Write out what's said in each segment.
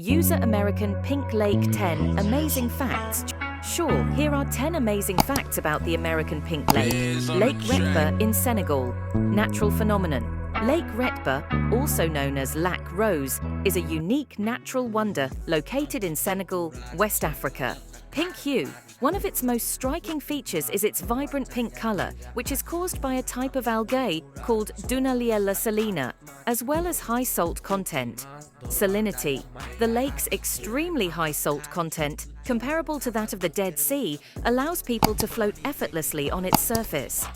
User American Pink Lake 10 Amazing Facts. Sure, here are 10 amazing facts about the American Pink Lake. Lake Retba in Senegal. Natural phenomenon. Lake Retba, also known as Lac Rose, is a unique natural wonder located in Senegal, West Africa. Pink hue. One of its most striking features is its vibrant pink color, which is caused by a type of algae called autralia salina, as well as high salt content. Salinity. The lake's extremely high salt content, comparable to that of the Dead Sea, allows people to float effortlessly on its surface.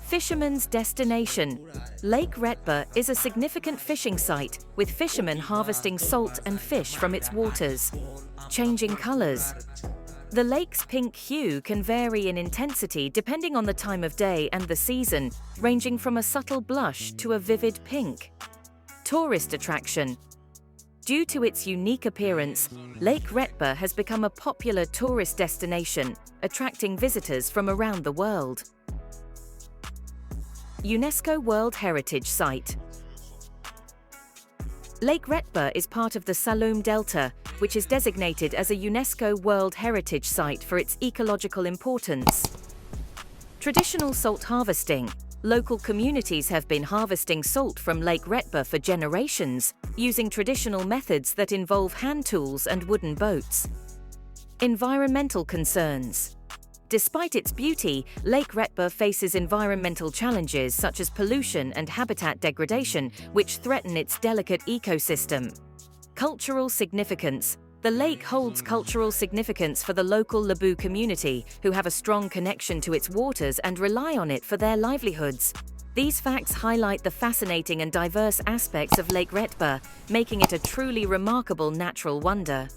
Fishermen's destination. Lake Retba is a significant fishing site, with fishermen harvesting salt and fish from its waters. Changing colors. The lake's pink hue can vary in intensity depending on the time of day and the season, ranging from a subtle blush to a vivid pink. Tourist attraction. Due to its unique appearance, Lake Retba has become a popular tourist destination, attracting visitors from around the world. UNESCO World Heritage Site. Lake Retba is part of the Saloum Delta, which is designated as a UNESCO World Heritage Site for its ecological importance. Traditional salt harvesting. Local communities have been harvesting salt from Lake Retba for generations, using traditional methods that involve hand tools and wooden boats. Environmental concerns. Despite its beauty, Lake Retba faces environmental challenges such as pollution and habitat degradation, which threaten its delicate ecosystem. Cultural significance. The lake holds cultural significance for the local Lebu community, who have a strong connection to its waters and rely on it for their livelihoods. These facts highlight the fascinating and diverse aspects of Lake Retba, making it a truly remarkable natural wonder.